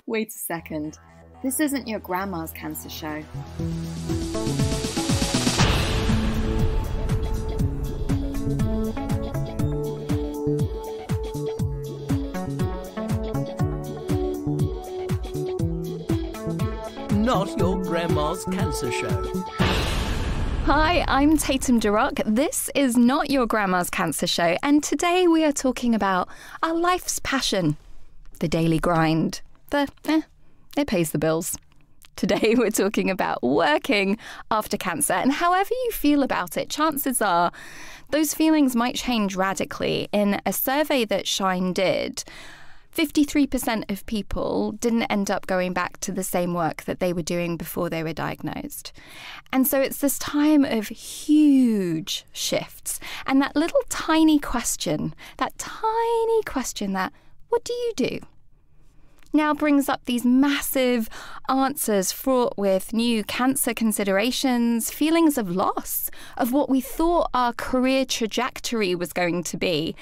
Wait a second. This isn't your grandma's cancer show. Not your grandma's cancer show. Hi, I'm Tatum. This is Not Your Grandma's Cancer Show, and today we are talking about our life's passion, the daily grind. It pays the bills. Today we're talking about working after cancer, and however you feel about it, chances are those feelings might change radically. In a survey that Shine did, 53% of people didn't end up going back to the same work that they were doing before they were diagnosed. And so it's this time of huge shifts. And that little tiny question, that what do you do? Now brings up these massive answers fraught with new cancer considerations, feelings of loss, of what we thought our career trajectory was going to be,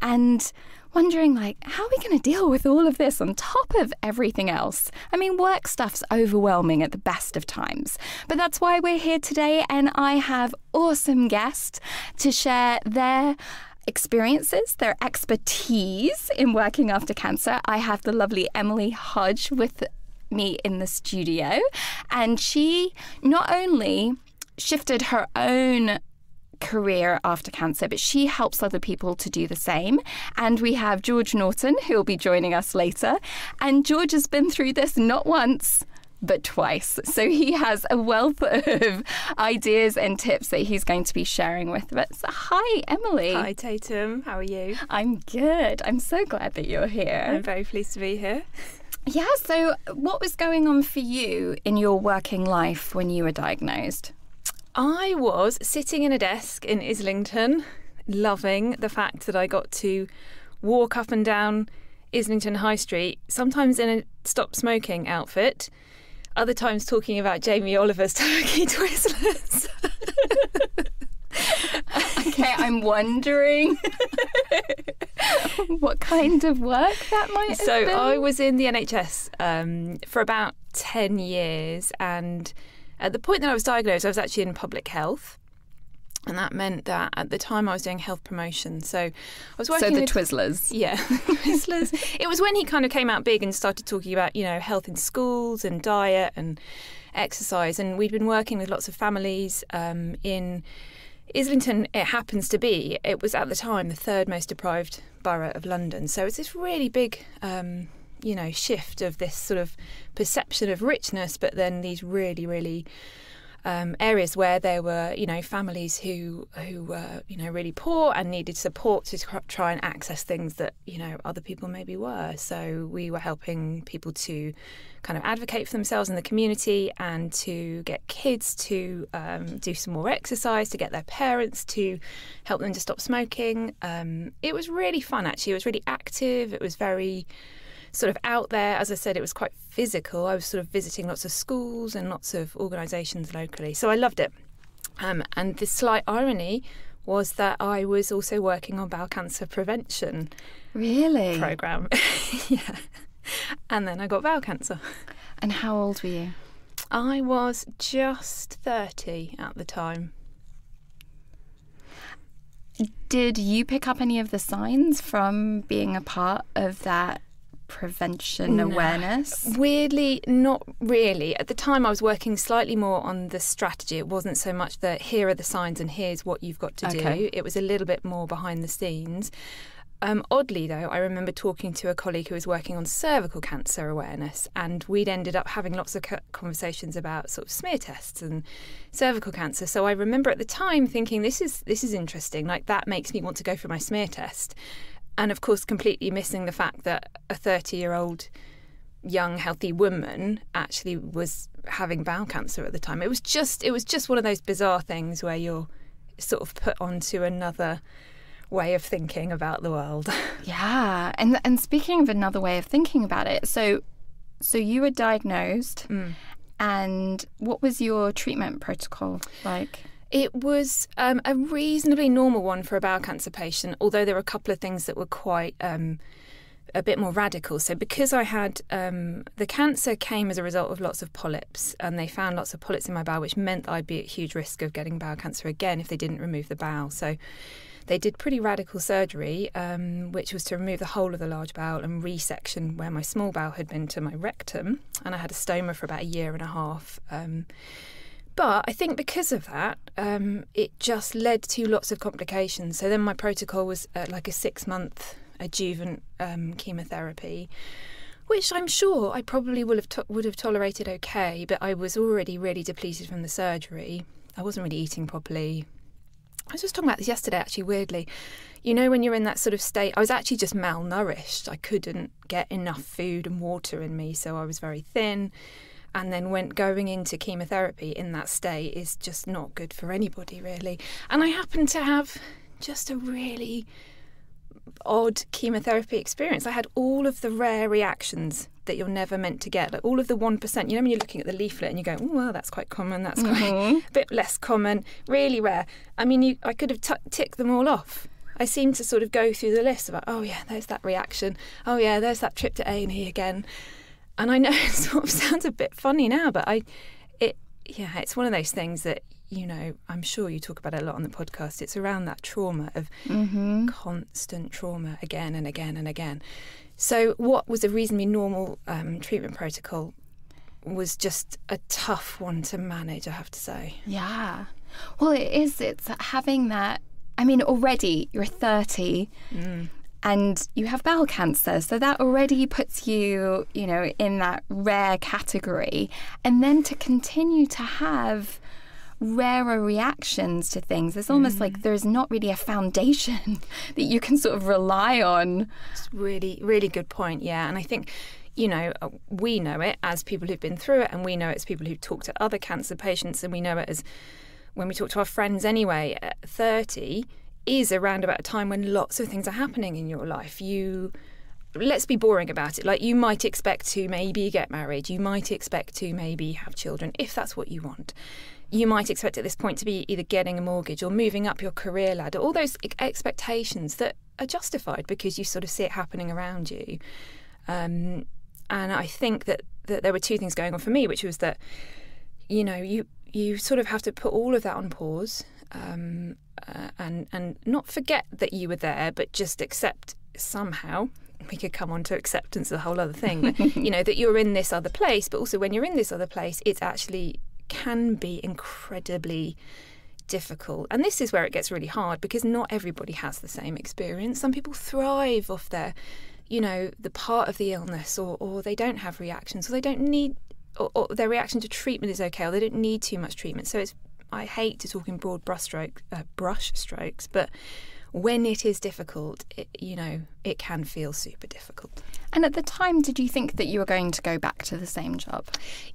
and wondering, how are we going to deal with all of this on top of everything else? I mean, work stuff's overwhelming at the best of times. But that's why we're here today, and I have awesome guests to share their experiences, their expertise in working after cancer. I have the lovely Emily Hodge with me in the studio, and she not only shifted her own career after cancer, but she helps other people to do the same. And we have George Norton, who will be joining us later. And George has been through this not once, but twice. So he has a wealth of ideas and tips that he's going to be sharing with us. Hi, Emily. Hi, Tatum. How are you? I'm good. I'm so glad that you're here. I'm very pleased to be here. Yeah, so what was going on for you in your working life when you were diagnosed? I was sitting in a desk in Islington, loving the fact that I got to walk up and down Islington High Street, sometimes in a stop smoking outfit, other times talking about Jamie Oliver's turkey twizzlers. Okay, I'm wondering what kind of work that might have been. So I was in the NHS for about 10 years, and at the point that I was diagnosed, I was actually in public health. And that meant that at the time I was doing health promotion. So I was working with Twizzlers. Yeah, Twizzlers. It was when he kind of came out big and started talking about, health in schools and diet and exercise. And we'd been working with lots of families in Islington. It was at the time the third most deprived borough of London. So it's this really big shift of this sort of perception of richness, but then these really, really areas where there were, families who were, really poor and needed support to try and access things that, other people maybe were. So we were helping people to kind of advocate for themselves in the community and to get kids to do some more exercise, to get their parents to help them to stop smoking. It was really fun, actually. It was really active. It was very sort of out there. As I said, it was quite physical. I was sort of visiting lots of schools and lots of organisations locally. So I loved it. And the slight irony was that I was also working on bowel cancer prevention programme. Yeah. And then I got bowel cancer. And how old were you? I was just 30 at the time. Did you pick up any of the signs from being a part of that prevention awareness? Weirdly, not really. At the time I was working slightly more on the strategy. It wasn't so much that here are the signs and here's what you've got to do. It was a little bit more behind the scenes. Oddly though, I remember talking to a colleague who was working on cervical cancer awareness, and we'd ended up having lots of conversations about sort of smear tests and cervical cancer. So I remember at the time thinking, this is interesting, that makes me want to go for my smear test. And of course, completely missing the fact that a 30-year-old young, healthy woman actually was having bowel cancer at the time. It was just one of those bizarre things where you're sort of put onto another way of thinking about the world. Yeah, and speaking of another way of thinking about it, so you were diagnosed, and what was your treatment protocol like? It was a reasonably normal one for a bowel cancer patient, although there were a couple of things that were quite a bit more radical. So because I had the cancer came as a result of lots of polyps, and they found lots of polyps in my bowel, which meant that I'd be at huge risk of getting bowel cancer again if they didn't remove the bowel. So they did pretty radical surgery, which was to remove the whole of the large bowel and resection where my small bowel had been to my rectum, and I had a stoma for about a year and a half. But I think because of that, it just led to lots of complications. So then my protocol was like a 6-month adjuvant chemotherapy, which I'm sure I probably would have tolerated okay, but I was already really depleted from the surgery. I wasn't really eating properly. I was just talking about this yesterday, actually, weirdly. You know, when you're in that sort of state, I was actually just malnourished. I couldn't get enough food and water in me, so I was very thin. And then going into chemotherapy in that state is just not good for anybody, really. And I happened to have just a really odd chemotherapy experience. I had all of the rare reactions that you're never meant to get, like all of the 1%. You know, when you're looking at the leaflet and you go, oh, well, that's quite common, that's quite a bit less common, really rare. I mean, I could have ticked them all off. I seemed to sort of go through the list about, oh, yeah, there's that reaction. Oh, yeah, there's that trip to A&E again. And I know it sort of sounds a bit funny now, but it's one of those things that, you know, I'm sure you talk about it a lot on the podcast. It's around that trauma of constant trauma again and again and again. So what was a reasonably normal treatment protocol was just a tough one to manage, I have to say. Yeah. Well, it's having that. I mean, already you're 30. And you have bowel cancer, so that already puts you, you know, in that rare category. And then to continue to have rarer reactions to things, it's almost like there's not really a foundation that you can sort of rely on. It's really, really good point, yeah. And I think, you know, we know it as people who've been through it, and we know it as people who've talked to other cancer patients, and we know it as when we talk to our friends anyway. At 30 is around about a time when lots of things are happening in your life. Let's be boring about it. Like, you might expect to maybe get married. You might expect to maybe have children, if that's what you want. You might expect at this point to be either getting a mortgage or moving up your career ladder. All those expectations that are justified because you sort of see it happening around you. And I think that there were two things going on for me, which was that, you know, you sort of have to put all of that on pause. And not forget that you were there, but just accept somehow. We could come on to acceptance, a whole other thing. But, you know, that you're in this other place, but also when you're in this other place, it actually can be incredibly difficult. And this is where it gets really hard, because not everybody has the same experience. Some people thrive off their, you know, the part of the illness, or they don't have reactions, or they don't need, or their reaction to treatment is okay, or they don't need too much treatment. So I hate to talk in broad brush strokes, but when it is difficult, it can feel super difficult. And at the time, did you think that you were going to go back to the same job?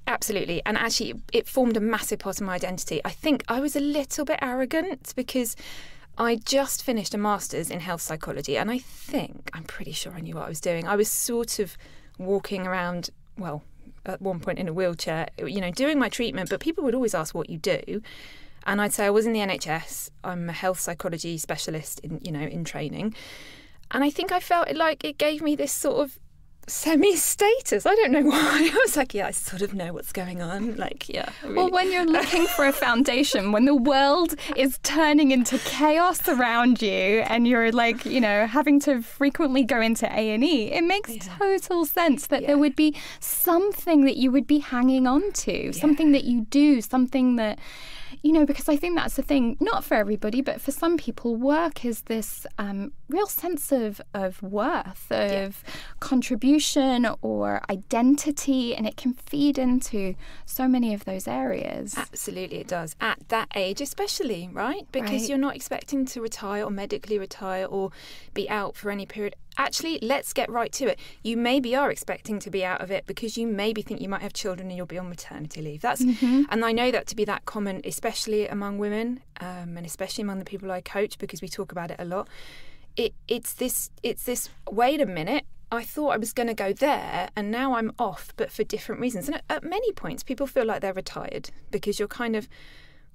Absolutely. And actually, it formed a massive part of my identity. I think I was a little bit arrogant because I just finished a master's in health psychology, and I'm pretty sure I knew what I was doing. I was sort of walking around, well, at one point in a wheelchair, you know, doing my treatment, but people would always ask what you do. And I'd say I was in the NHS. I'm a health psychology specialist in training. And I think I felt like it gave me this sort of semi-status. I don't know why. I was like, yeah, I sort of know what's going on. Like, yeah. Really. Well, when you're looking for a foundation, when the world is turning into chaos around you and you're like, you know, having to frequently go into A&E, it makes total sense that there would be something that you would be hanging on to, something that you do, something that, you know, because I think that's the thing, not for everybody, but for some people, work is this real sense of worth, of contribution or identity, and it can feed into so many of those areas. Absolutely, it does. At that age especially, right? Because you're not expecting to retire or medically retire or be out for any period. Actually, let's get right to it. You maybe are expecting to be out of it because you maybe think you might have children and you'll be on maternity leave. That's and I know that to be that common, especially among women, and especially among the people I coach, because we talk about it a lot. It's this. Wait a minute. I thought I was going to go there, and now I'm off, but for different reasons. And at many points, people feel like they're retired because you're kind of,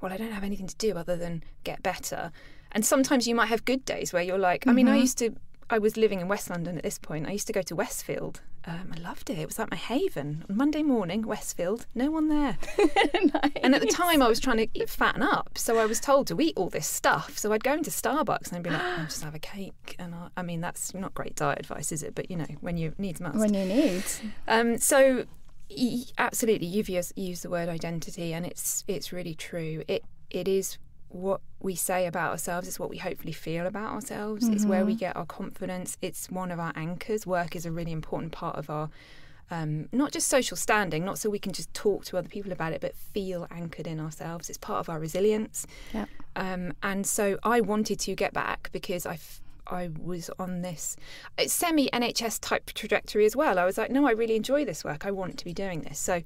well, I don't have anything to do other than get better. And sometimes you might have good days where you're like, I mean, I was living in West London at this point. I used to go to Westfield. I loved it. It was like my haven. On Monday morning, Westfield, no one there. Nice. And at the time, I was trying to fatten up. So I was told to eat all this stuff. So I'd go into Starbucks and I'd be like, I'll just have a cake. And I mean, that's not great diet advice, is it? But, you know, when you needs must. When you need. So absolutely, you've used the word identity, and it's really true. It is what we say about ourselves. It's what we hopefully feel about ourselves. It's where we get our confidence. It's one of our anchors. Work is a really important part of our not just social standing, not so we can just talk to other people about it, but feel anchored in ourselves. It's part of our resilience. Yep. And so I wanted to get back because I was on this semi-NHS type trajectory as well. I was like, no, I really enjoy this work. I want to be doing this. So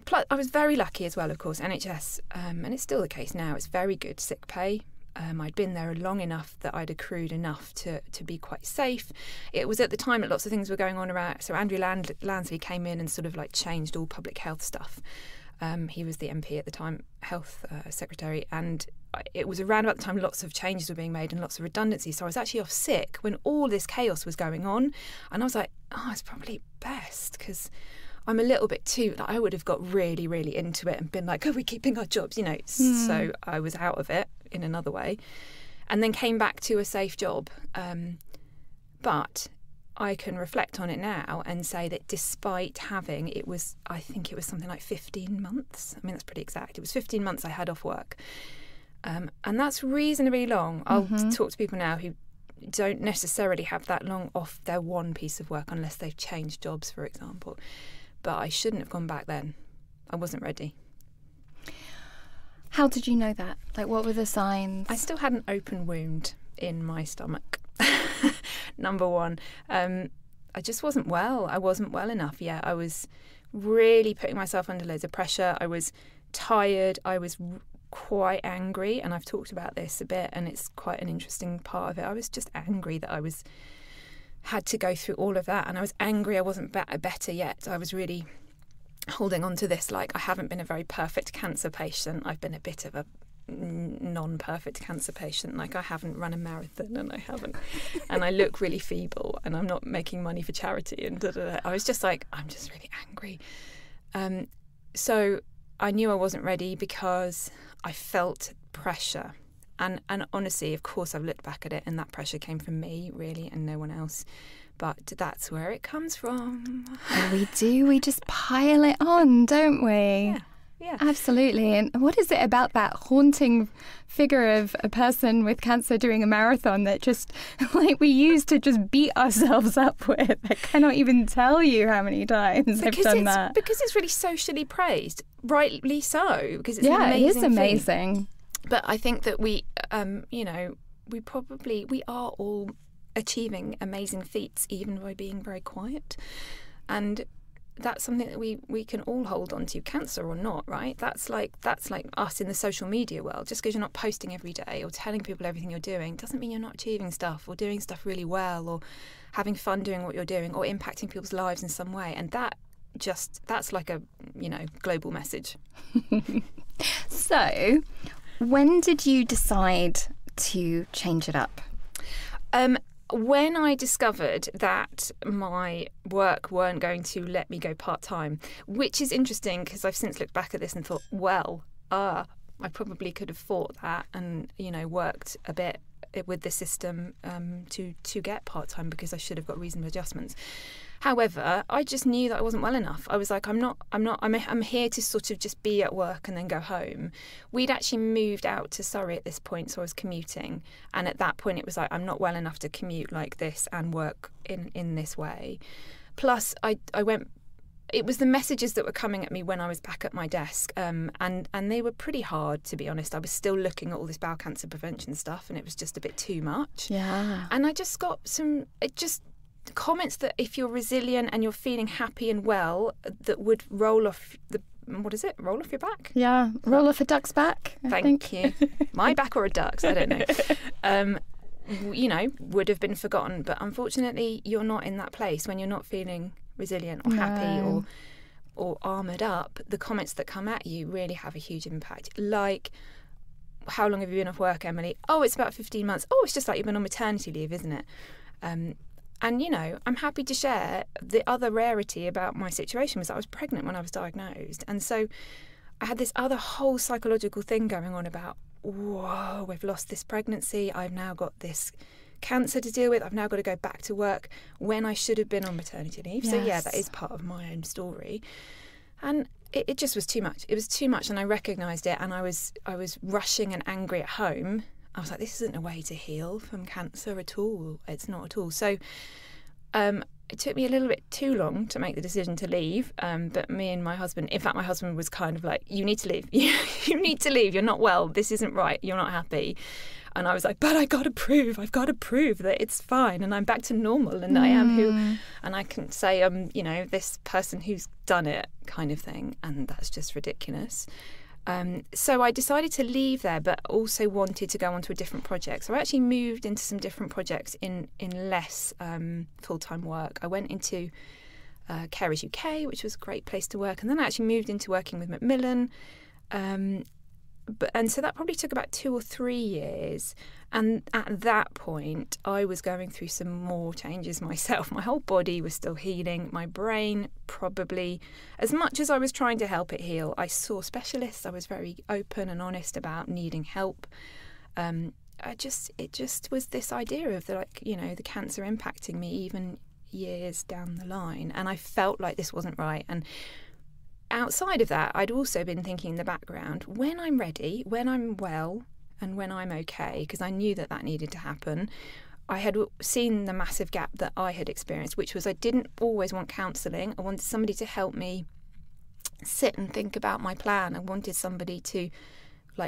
plus, I was very lucky as well, of course, NHS, and it's still the case now, it's very good sick pay. I'd been there long enough that I'd accrued enough to be quite safe. It was at the time that lots of things were going on around. So Andrew Lansley came in and sort of like changed all public health stuff. He was the MP at the time, health secretary, and it was around about the time lots of changes were being made and lots of redundancy. So I was actually off sick when all this chaos was going on, and I was like, oh, it's probably best because I'm a little bit too, like, I would have got really, really into it and been like, oh, we're keeping our jobs, you know. So I was out of it in another way and then came back to a safe job. But I can reflect on it now and say that despite having, I think it was something like 15 months. I mean, that's pretty exact. It was 15 months I had off work. And that's reasonably long. I'll talk to people now who don't necessarily have that long off their one piece of work unless they've changed jobs, for example. But I shouldn't have gone back then. I wasn't ready. How did you know that? Like, what were the signs? I still had an open wound in my stomach. Number one. I just wasn't well. I wasn't well enough yet. I was really putting myself under loads of pressure. I was tired. I was quite angry. And I've talked about this a bit, and it's quite an interesting part of it. I was just angry that I had to go through all of that, and I was angry I wasn't better yet. I was really holding on to this, like, I haven't been a very perfect cancer patient. I've been a bit of a non-perfect cancer patient. Like, I haven't run a marathon, and I look really feeble, and I'm not making money for charity, and I was just like, I'm just really angry. So I knew I wasn't ready because I felt pressure. And honestly, of course, I've looked back at it and that pressure came from me, really, and no one else. But that's where it comes from. Oh, we do. We just pile it on, don't we? Yeah. Absolutely. And what is it about that haunting figure of a person with cancer doing a marathon that just, like, we use to just beat ourselves up with? I cannot even tell you how many times I've done that. Because it's really socially praised, rightly so, because it's an amazing it is amazing. Thing. But I think that we are all achieving amazing feats, even by being very quiet. And that's something that we can all hold on to, cancer or not, right? That's like us in the social media world. Just because you're not posting every day or telling people everything you're doing doesn't mean you're not achieving stuff or doing stuff really well or having fun doing what you're doing or impacting people's lives in some way. And that's like a, global message. So, when did you decide to change it up? When I discovered that my work weren't going to let me go part-time, which is interesting because I've since looked back at this and thought, I probably could have fought that and, worked a bit with the system to get part-time because I should have got reasonable adjustments. However, I just knew that I wasn't well enough. I was like, I'm here to sort of just be at work and then go home. We'd actually moved out to Surrey at this point, so I was commuting. And at that point, it was like, I'm not well enough to commute like this and work in this way. Plus, I went. It was the messages that were coming at me when I was back at my desk, and they were pretty hard, to be honest. I was still looking at all this bowel cancer prevention stuff, and it was just a bit too much. Yeah. And I just got comments that if you're resilient and you're feeling happy and well, that would roll off roll off your back? Yeah, roll off a duck's back. Thank you. My back or a duck's, I don't know. Would have been forgotten, but unfortunately you're not in that place when you're not feeling resilient or happy or armoured up, the comments that come at you really have a huge impact. Like, how long have you been off work, Emily? Oh, it's about 15 months. Oh, it's just like you've been on maternity leave, isn't it? And, I'm happy to share the other rarity about my situation was that I was pregnant when I was diagnosed. And so I had this other whole psychological thing going on about, whoa, we've lost this pregnancy. I've now got this cancer to deal with. I've now got to go back to work when I should have been on maternity leave. Yes. So yeah, that is part of my own story. And it just was too much. It was too much, and I recognised it, and I was rushing and angry at home. I was like, this isn't a way to heal from cancer at all. It's not at all. So it took me a little bit too long to make the decision to leave. But me and my husband, in fact, my husband was kind of like, you need to leave. You need to leave. You're not well. This isn't right. You're not happy. And I was like, but I've got to prove that it's fine and I'm back to normal and I am who, and I can say I'm, this person who's done it kind of thing. And that's just ridiculous. So I decided to leave there, but also wanted to go on to a different project. So I actually moved into some different projects in less full-time work. I went into Carers UK, which was a great place to work. And then I actually moved into working with Macmillan. And so that probably took about 2 or 3 years. And at that point, I was going through some more changes myself. My whole body was still healing. My brain probably, as much as I was trying to help it heal, I saw specialists. I was very open and honest about needing help. It just was this idea of the cancer impacting me even years down the line. And I felt like this wasn't right. And outside of that, I'd also been thinking in the background, when I'm ready, when I'm well, and when I'm okay, because I knew that needed to happen. I had seen the massive gap that I had experienced, which was I didn't always want counselling. I wanted somebody to help me sit and think about my plan. I wanted somebody to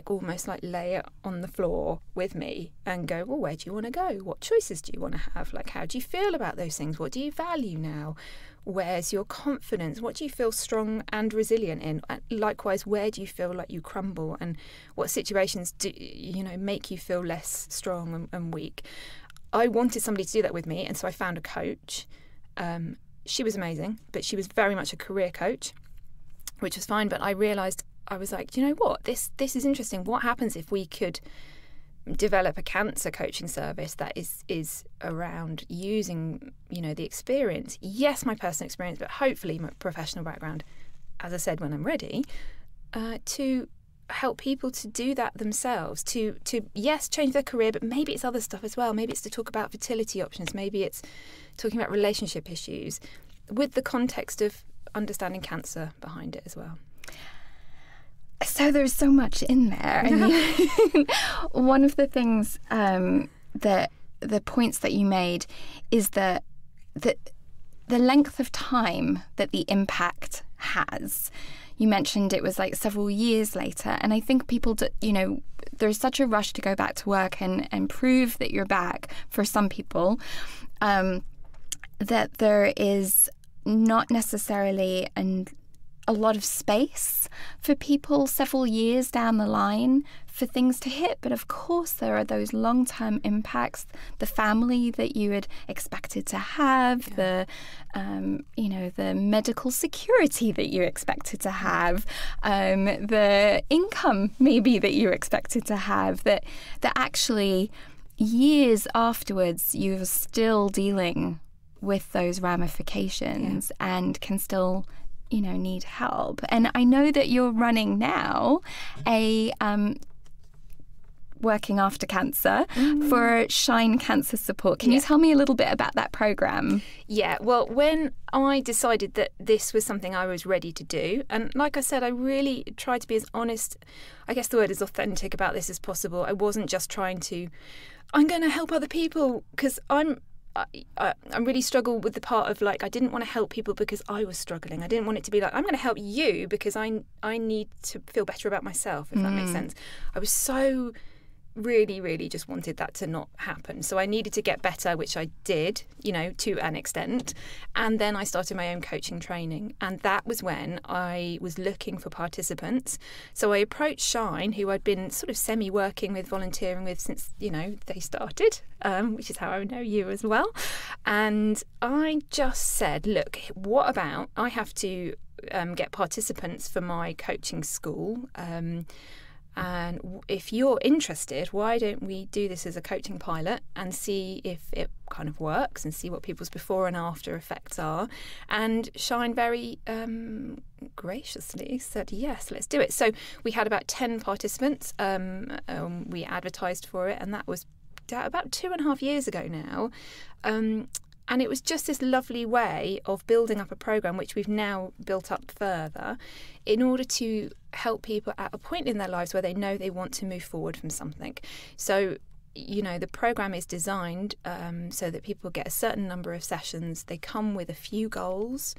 almost lay it on the floor with me and go, well, where do you want to go? What choices do you want to have? How do you feel about those things? What do you value now? Where's your confidence? What do you feel strong and resilient in? Likewise, where do you feel like you crumble? And what situations do make you feel less strong and weak? I wanted somebody to do that with me, and so I found a coach. She was amazing, but she was very much a career coach, which was fine. But I realised, I was like, you know what? This is interesting. What happens if we could develop a cancer coaching service that is around using, the experience, yes, my personal experience, but hopefully my professional background, as I said, when I'm ready, to help people to do that themselves, to yes, change their career, but maybe it's other stuff as well. Maybe it's to talk about fertility options. Maybe it's talking about relationship issues with the context of understanding cancer behind it as well. So there's so much in there. And one of the things that the points that you made is that the length of time that the impact has. You mentioned it was several years later, and I think people, there's such a rush to go back to work and prove that you're back for some people, that there is not necessarily a lot of space for people several years down the line for things to hit. But of course there are those long-term impacts, the family that you had expected to have, the medical security that you expected to have, the income maybe that you expected to have, that actually years afterwards you're still dealing with those ramifications and can still need help. And I know that you're running now a Working After Cancer for Shine Cancer Support. Can you tell me a little bit about that programme? Yeah, well, when I decided that this was something I was ready to do, and like I said, I really tried to be as honest, I guess the word is authentic, about this as possible. I wasn't just trying to, I'm going to help other people, because I really struggle with the part of I didn't want to help people because I was struggling. I didn't want it to be I'm going to help you because I need to feel better about myself, if that makes sense. I was so really just wanted that to not happen. So I needed to get better, which I did, to an extent. And then I started my own coaching training. And that was when I was looking for participants. So I approached Shine, who I'd been sort of semi-working with, volunteering with since, they started, which is how I know you as well. And I just said, look, what about I have to get participants for my coaching school. And if you're interested, why don't we do this as a coaching pilot and see if it kind of works and see what people's before and after effects are? And Shine very graciously said, yes, let's do it. So we had about 10 participants. We advertised for it, and that was about 2.5 years ago now. And it was just this lovely way of building up a programme, which we've now built up further, in order to help people at a point in their lives where they know they want to move forward from something. So, the programme is designed so that people get a certain number of sessions. They come with a few goals,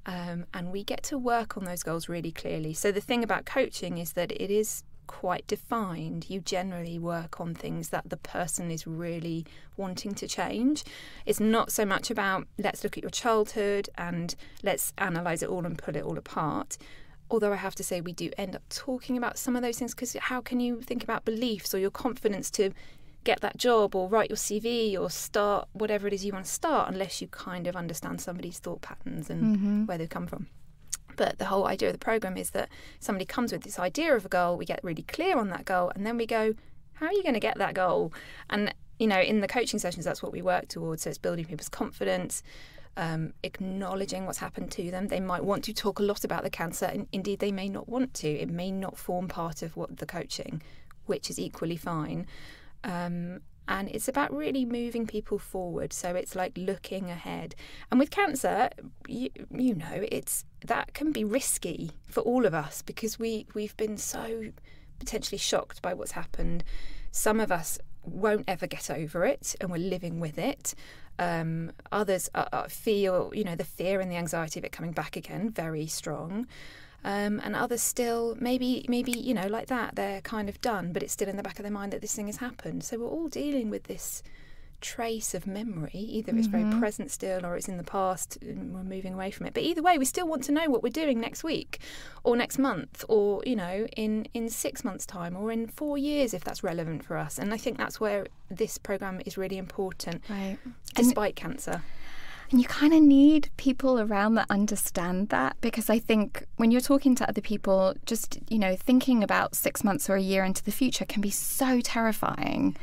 and we get to work on those goals really clearly. So the thing about coaching is that it is quite defined. You generally work on things that the person is really wanting to change. It's not so much about let's look at your childhood and let's analyse it all and pull it all apart. Although I have to say we do end up talking about some of those things, because how can you think about beliefs or your confidence to get that job or write your CV or start whatever it is you want to start unless you kind of understand somebody's thought patterns and where they've come from. But the whole idea of the programme is that somebody comes with this idea of a goal, we get really clear on that goal, and then we go, how are you going to get that goal? And, in the coaching sessions, that's what we work towards. So it's building people's confidence, acknowledging what's happened to them. They might want to talk a lot about the cancer, and indeed they may not want to. It may not form part of what the coaching, which is equally fine. And it's about really moving people forward. So it's like looking ahead. And with cancer, that can be risky for all of us, because we've been so potentially shocked by what's happened. Some of us won't ever get over it, and we're living with it. Others feel, the fear and the anxiety of it coming back again, very strong. And others still, maybe, like that, they're kind of done, but it's still in the back of their mind that this thing has happened. So we're all dealing with this trace of memory. Either it's very present still, or it's in the past and we're moving away from it. But either way, we still want to know what we're doing next week or next month, or, in 6 months' time, or in 4 years, if that's relevant for us. And I think that's where this programme is really important, right, despite cancer. And you kind of need people around that understand that, because I think when you're talking to other people, just, thinking about 6 months or a year into the future can be so terrifying.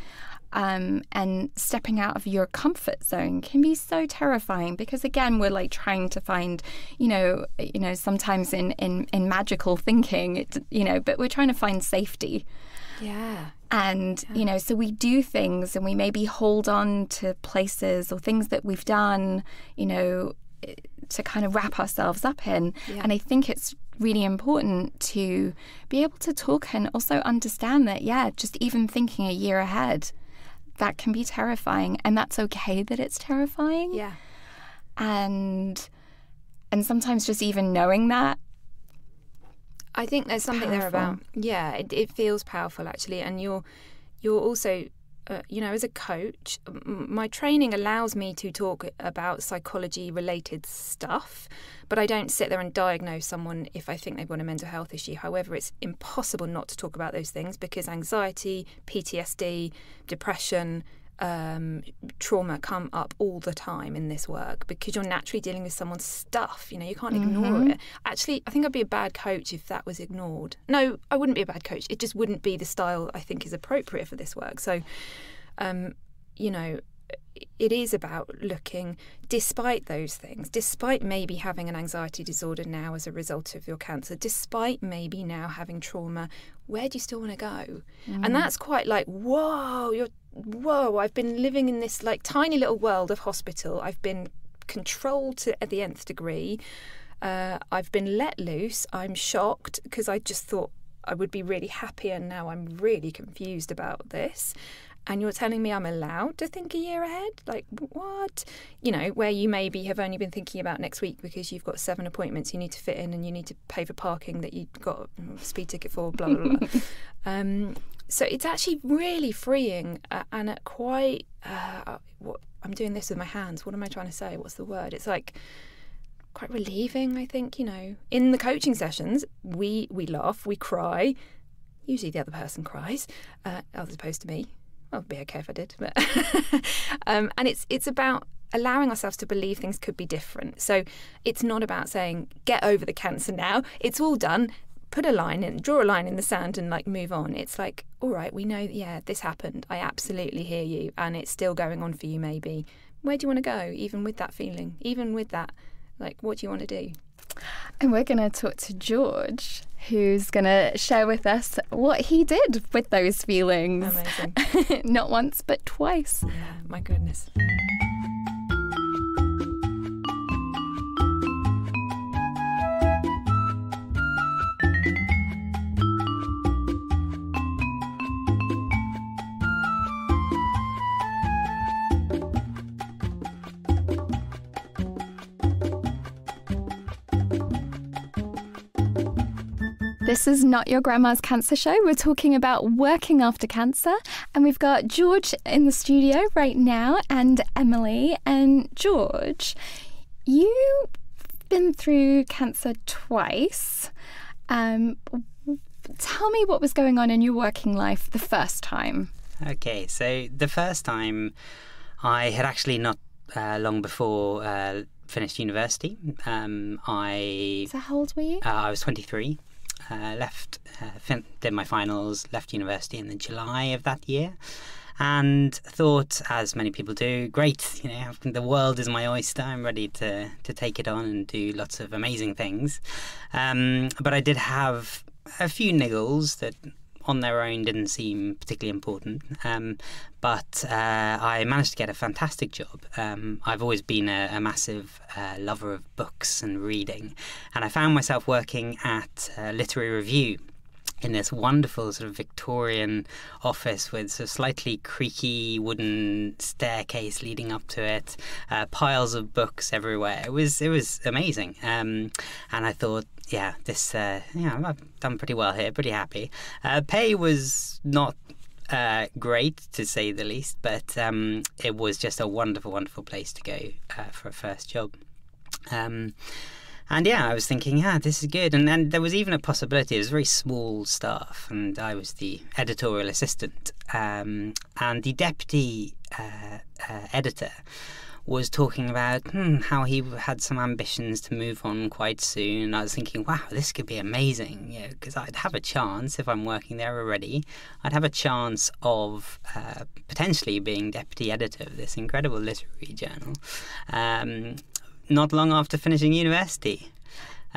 And stepping out of your comfort zone can be so terrifying, because again, we're like trying to find, sometimes in magical thinking, but we're trying to find safety. Yeah. And, so we do things, and we maybe hold on to places or things that we've done, to kind of wrap ourselves up in. Yeah. And I think it's really important to be able to talk and also understand that, just even thinking a year ahead, that can be terrifying, and that's okay that it's terrifying. Yeah. And sometimes just even knowing that, I think there's something powerful. There about, it feels powerful actually. And you're also, as a coach, my training allows me to talk about psychology related stuff, but I don't sit there and diagnose someone if I think they've got a mental health issue. However, it's impossible not to talk about those things, because anxiety, PTSD, depression, trauma come up all the time in this work, because you're naturally dealing with someone's stuff. You can't ignore it. Actually, I think I'd be a bad coach if that was ignored. No, I wouldn't be a bad coach. It just wouldn't be the style I think is appropriate for this work. So, it is about looking, despite those things, despite maybe having an anxiety disorder now as a result of your cancer, despite maybe now having trauma, where do you still want to go? And that's quite like, whoa, I've been living in this like tiny little world of hospital. I've been controlled to the nth degree. I've been let loose. I'm shocked because I just thought I would be really happy, and now I'm really confused about this. And you're telling me I'm allowed to think a year ahead? Like, what? Where you maybe have only been thinking about next week because you've got 7 appointments you need to fit in, and you need to pay for parking that you got a speed ticket for, blah, blah, blah. So it's actually really freeing, and quite... I'm doing this with my hands. What am I trying to say? What's the word? It's like quite relieving, I think. In the coaching sessions, we laugh, we cry. Usually the other person cries, as opposed to me. Well, it'd be okay if I did, but and it's about allowing ourselves to believe things could be different. So it's not about saying, get over the cancer now. It's all done. Put a line in, draw a line in the sand and like move on. It's like, all right, we know, yeah, this happened. I absolutely hear you. And it's still going on for you maybe. Where do you want to go? Even with that feeling, even with that, like, what do you want to do? And we're going to talk to George, who's going to share with us what he did with those feelings. Amazing. Not once, but twice. Yeah, my goodness. This is Not Your Grandma's Cancer Show. We're talking about working after cancer, and we've got George in the studio right now and Emily. And George, you've been through cancer twice. Tell me what was going on in your working life the first time. Okay, so the first time I had actually not long before finished university. So how old were you? I was 23. Did my finals, left university in the July of that year, and thought, as many people do, great, the world is my oyster. I'm ready to take it on and do lots of amazing things. But I did have a few niggles that on their own didn't seem particularly important. But I managed to get a fantastic job. I've always been a massive lover of books and reading, and I found myself working at a literary review in this wonderful sort of Victorian office with sort of slightly creaky wooden staircase leading up to it, piles of books everywhere. It was amazing, and I thought, yeah, I've done pretty well here, pretty happy. Pay was not great, to say the least, but it was just a wonderful, wonderful place to go for a first job. And yeah, I was thinking, this is good. And then there was even a possibility, it was very small staff, and I was the editorial assistant. And the deputy editor was talking about how he had some ambitions to move on quite soon. And I was thinking, wow, this could be amazing, because I'd have a chance, if I'm working there already, I'd have a chance of potentially being deputy editor of this incredible literary journal. Not long after finishing university.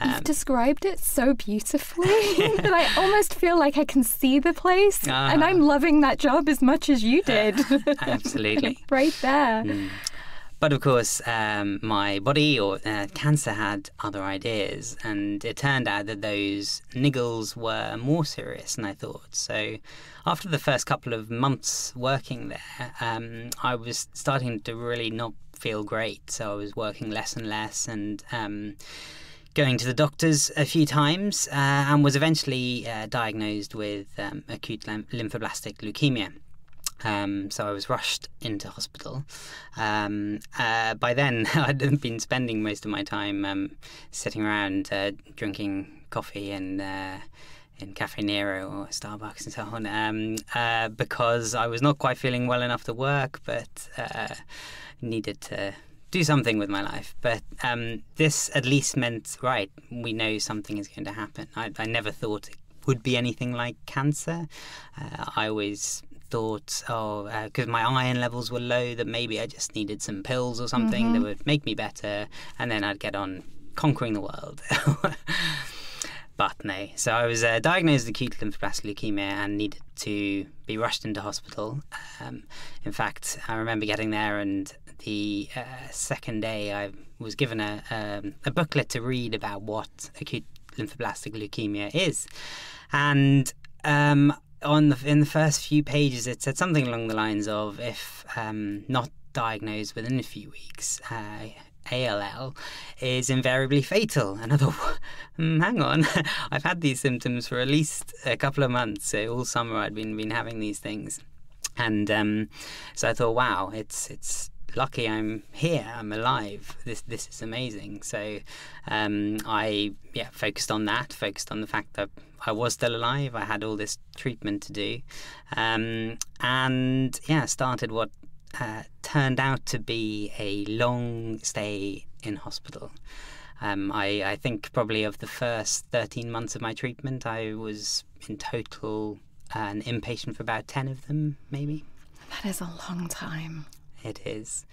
You've described it so beautifully that I almost feel like I can see the place, and I'm loving that job as much as you did. Absolutely. Right there. But of course, my body or cancer had other ideas, and it turned out that those niggles were more serious than I thought. So after the first couple of months working there, I was starting to really not feel great. So I was working less and less, and going to the doctors a few times, and was eventually diagnosed with acute lymphoblastic leukemia. So I was rushed into hospital. By then, I'd been spending most of my time sitting around drinking coffee and in Cafe Nero or Starbucks and so on, because I was not quite feeling well enough to work, but needed to do something with my life. But this at least meant, right, we know something is going to happen. I never thought it would be anything like cancer. I always thought, because my iron levels were low, that maybe I just needed some pills or something that would make me better, and then I'd get on conquering the world. But no. So I was diagnosed with acute lymphoblastic leukemia and needed to be rushed into hospital. In fact, I remember getting there, and the second day I was given a booklet to read about what acute lymphoblastic leukemia is. And in the first few pages, it said something along the lines of, if not diagnosed within a few weeks, ALL is invariably fatal. And I thought, hang on, I've had these symptoms for at least a couple of months. So all summer I'd been having these things. And so I thought, wow, it's lucky I'm here, I'm alive. This is amazing. So I focused on that, focused on the fact that I was still alive. I had all this treatment to do, and started what turned out to be a long stay in hospital. I think probably of the first 13 months of my treatment, I was in total an inpatient for about 10 of them, maybe. That is a long time. It is.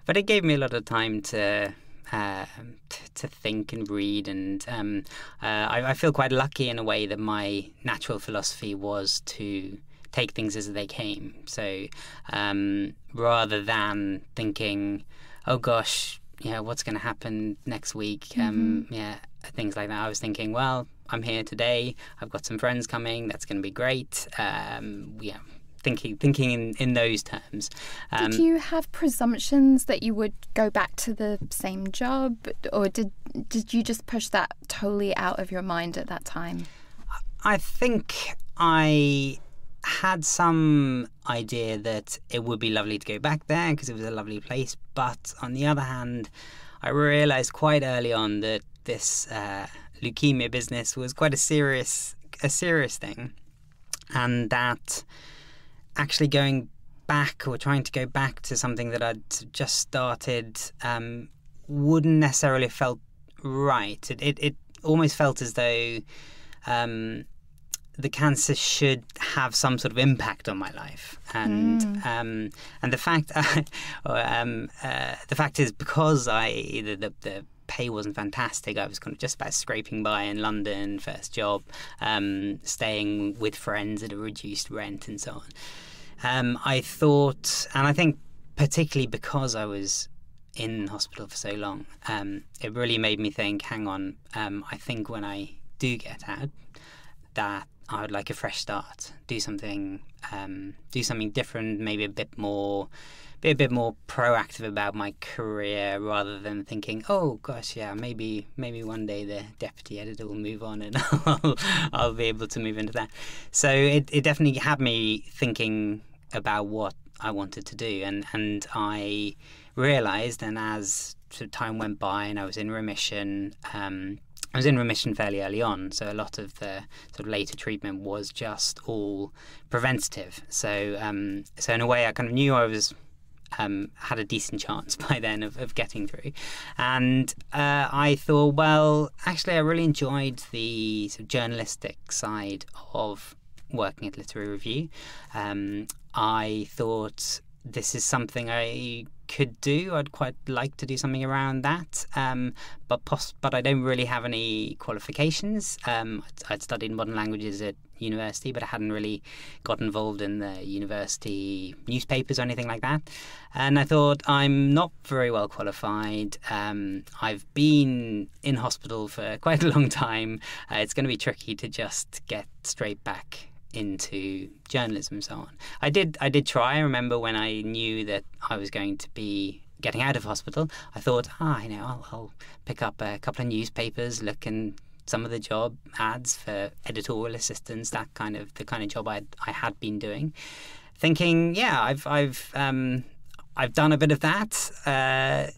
But it gave me a lot of time to think and read, and I feel quite lucky in a way that my natural philosophy was to take things as they came. So rather than thinking, oh gosh, what's going to happen next week, things like that, I was thinking, well, I'm here today, I've got some friends coming, that's going to be great. Thinking in those terms. Did you have presumptions that you would go back to the same job, or did you just push that totally out of your mind at that time? I think I had some idea that it would be lovely to go back there because it was a lovely place, but on the other hand, I realised quite early on that this leukemia business was quite a serious thing, and that actually going back or trying to go back to something that I'd just started wouldn't necessarily have felt right. It almost felt as though the cancer should have some sort of impact on my life, and the fact is, because the pay wasn't fantastic, I was kind of just about scraping by in London, first job, staying with friends at a reduced rent and so on. I thought, and I think particularly because I was in hospital for so long, it really made me think, hang on, I think when I do get out, that I would like a fresh start, do something different, maybe a bit more proactive about my career, rather than thinking, oh gosh, yeah, maybe one day the deputy editor will move on and I'll be able to move into that. So it definitely had me thinking about what I wanted to do, and I realised, and as time went by and I was in remission, I was in remission fairly early on, so a lot of the sort of later treatment was just all preventative. So in a way, I kind of knew I was had a decent chance by then of getting through, and I thought, well, actually, I really enjoyed the sort of journalistic side of working at Literary Review. I thought this is something I could do. I'd quite like to do something around that, but I don't really have any qualifications. I'd studied modern languages at university, but I hadn't really got involved in the university newspapers or anything like that. And I thought, I'm not very well qualified. I've been in hospital for quite a long time. It's going to be tricky to just get straight back into journalism and so on. I did try. I remember when I knew that I was going to be getting out of hospital, I thought, I'll pick up a couple of newspapers, look in some of the job ads for editorial assistants, the kind of job I had been doing, thinking, yeah, I've done a bit of that.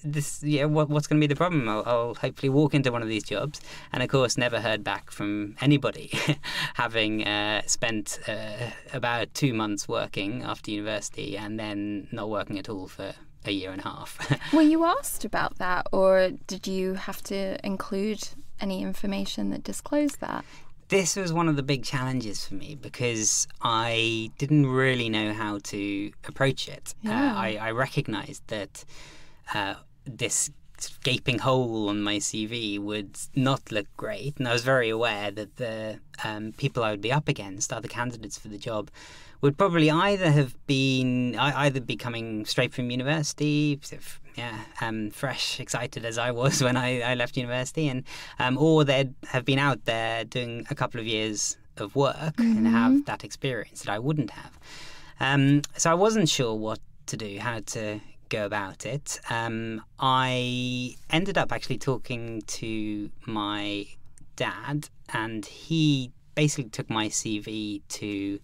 What's going to be the problem? I'll hopefully walk into one of these jobs, and of course, never heard back from anybody, having spent about 2 months working after university and then not working at all for a year and a half. Were you asked about that, or did you have to include any information that disclosed that? This was one of the big challenges for me because I didn't really know how to approach it. Yeah. I recognised that this gaping hole on my CV would not look great, and I was very aware that the people I would be up against, other candidates for the job, would probably either be coming straight from university, fresh, excited as I was when I left university, and or they'd have been out there doing a couple of years of work and have that experience that I wouldn't have. So I wasn't sure what to do, how to go about it. I ended up actually talking to my dad, and he basically took my CV to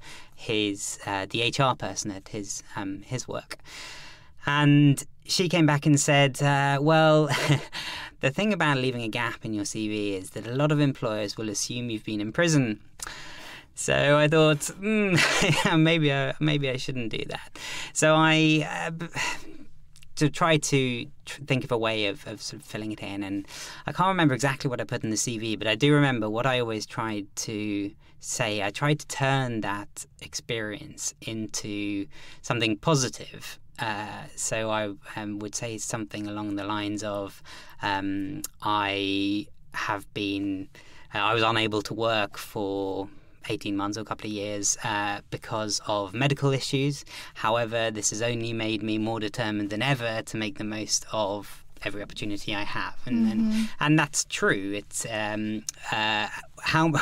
the HR person at his work, and she came back and said, well, the thing about leaving a gap in your CV is that a lot of employers will assume you've been in prison. So I thought, maybe I shouldn't do that. So I to try to think of a way of sort of filling it in. And I can't remember exactly what I put in the CV, but I do remember what I always tried to say. I tried to turn that experience into something positive. So I would say something along the lines of, I was unable to work for 18 months or a couple of years because of medical issues. However, this has only made me more determined than ever to make the most of every opportunity I have, and that's true. It's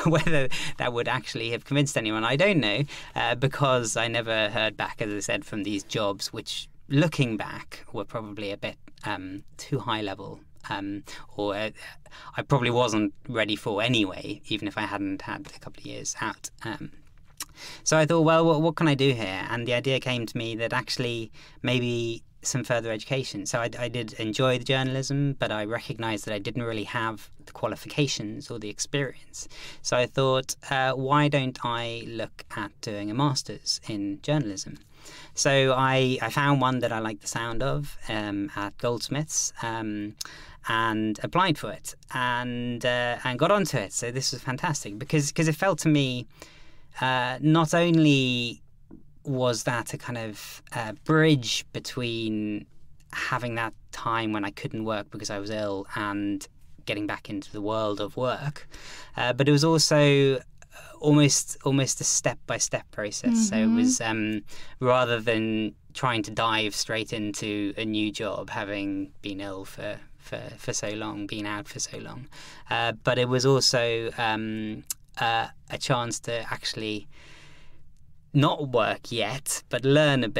whether that would actually have convinced anyone, I don't know, because I never heard back, as I said, from these jobs, which, looking back, were probably a bit too high level. Or I probably wasn't ready for anyway, even if I hadn't had a couple of years out. So I thought, well, what can I do here? And the idea came to me that actually maybe some further education. So I did enjoy the journalism, but I recognised that I didn't really have the qualifications or the experience. So I thought, why don't I look at doing a master's in journalism? So I found one that I liked the sound of at Goldsmiths. And applied for it and got onto it. So this was fantastic because it felt to me not only was that a kind of bridge between having that time when I couldn't work because I was ill and getting back into the world of work, but it was also almost a step-by-step process. So it was rather than trying to dive straight into a new job, having been ill for so long, been out for so long. But it was also a chance to actually not work yet, but learn a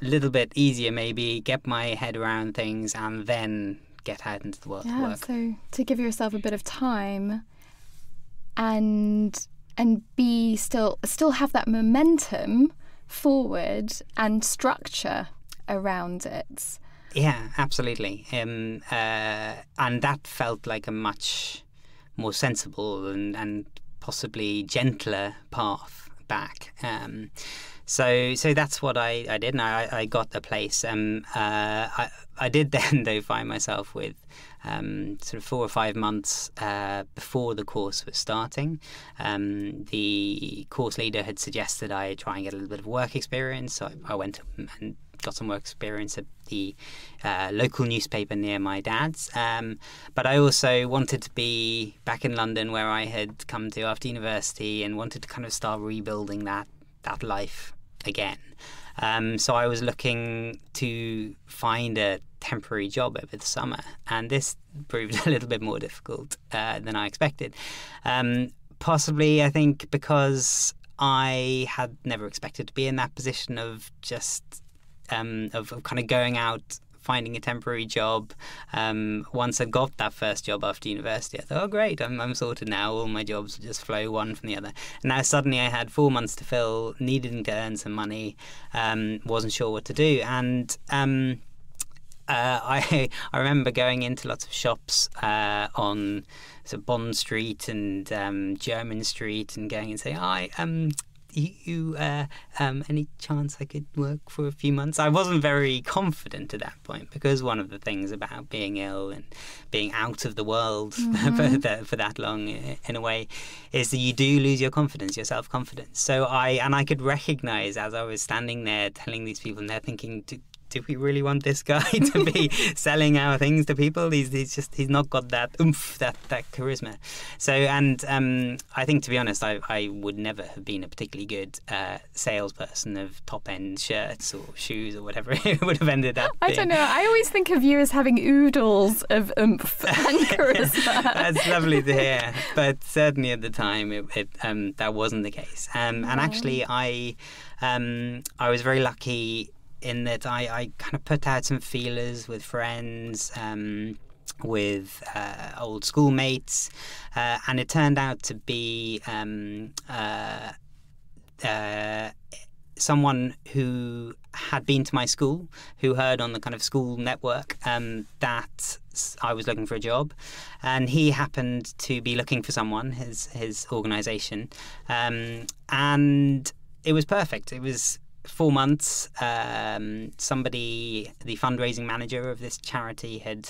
little bit easier maybe, get my head around things, and then get out into the world of work. So to give yourself a bit of time and be still have that momentum forward and structure around it. Yeah, absolutely. And that felt like a much more sensible and possibly gentler path back. So that's what I did, and I got the place. I did then, though, find myself with sort of 4 or 5 months before the course was starting. The course leader had suggested I try and get a little bit of work experience, so I went and got some work experience at the local newspaper near my dad's. But I also wanted to be back in London, where I had come to after university, and wanted to kind of start rebuilding that life again. So I was looking to find a temporary job over the summer, and this proved a little bit more difficult than I expected. Possibly, I think, because I had never expected to be in that position of just of kind of going out, finding a temporary job. Once I got that first job after university, I thought, oh great, I'm sorted now, all my jobs will just flow one from the other. And now suddenly I had 4 months to fill, needed to earn some money, wasn't sure what to do. And I remember going into lots of shops on sort of Bond Street and Jermyn Street, and going and saying, hi, any chance I could work for a few months? I wasn't very confident at that point, because one of the things about being ill and being out of the world for that long, in a way, is that you do lose your confidence, your self-confidence. So I could recognise, as I was standing there telling these people, and they're thinking, do we really want this guy to be selling our things to people? He's not got that oomph, that charisma. So, and I think, to be honest, I would never have been a particularly good salesperson of top-end shirts or shoes or whatever it would have ended up being. I don't know. I always think of you as having oodles of oomph and charisma. That's lovely to hear. But certainly at the time, that wasn't the case. And actually, I was very lucky in that I kind of put out some feelers with friends, with old schoolmates, and it turned out to be someone who had been to my school, who heard on the kind of school network that I was looking for a job, and he happened to be looking for someone, his organisation, and it was perfect. It was 4 months, somebody, the fundraising manager of this charity, had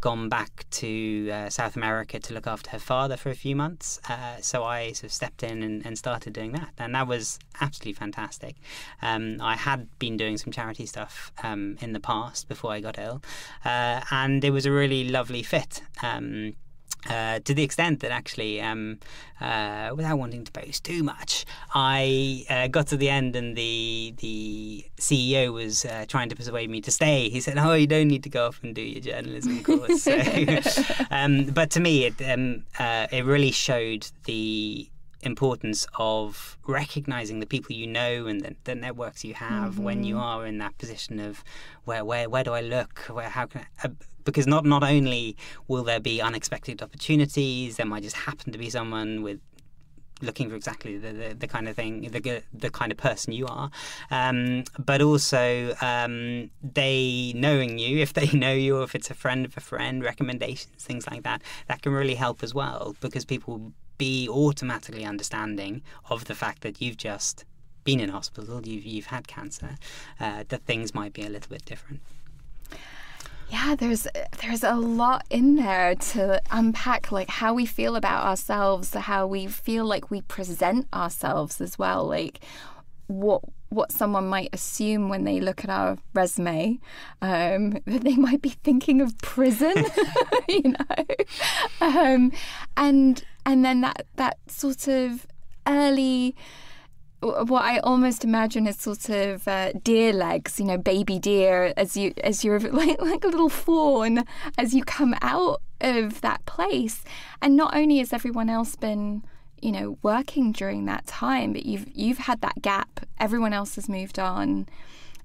gone back to South America to look after her father for a few months. So I sort of stepped in and started doing that. And that was absolutely fantastic. I had been doing some charity stuff in the past before I got ill. And it was a really lovely fit. To the extent that actually, without wanting to boast too much, I got to the end and the CEO was trying to persuade me to stay. He said, "Oh, you don't need to go off and do your journalism course." So, but to me, it really showed the importance of recognizing the people you know and the networks you have when you are in that position of where do I look, how can I, because not only will there be unexpected opportunities, there might just happen to be someone with looking for exactly the kind of thing, the kind of person you are, but also they knowing you, if they know you, or if it's a friend of a friend, recommendations, things like that, that can really help as well, because people be automatically understanding of the fact that you've just been in hospital, you've had cancer, that things might be a little bit different. Yeah, there's a lot in there to unpack, like how we feel about ourselves, how we feel like we present ourselves as well, like what someone might assume when they look at our resume, that they might be thinking of prison, you know, and then that sort of early, what I almost imagine is sort of deer legs, you know, baby deer, as you're like a little fawn as you come out of that place. And not only has everyone else been, you know, working during that time, but you've had that gap. Everyone else has moved on,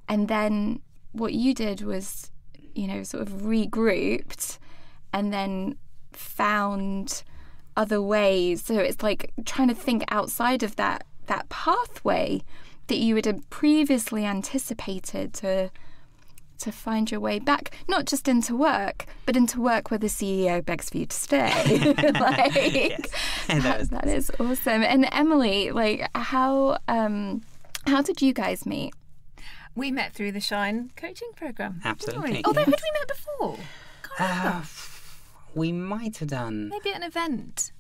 and then what you did was, you know, sort of regrouped, and then found other ways. So it's like trying to think outside of that pathway that you had previously anticipated to find your way back, not just into work, but into work where the CEO begs for you to stay. Like, yes. That is awesome. And Emily, like, how did you guys meet? We met through the Shine coaching program. Absolutely. Although, had we met before? Can't remember. We might have done. Maybe at an event.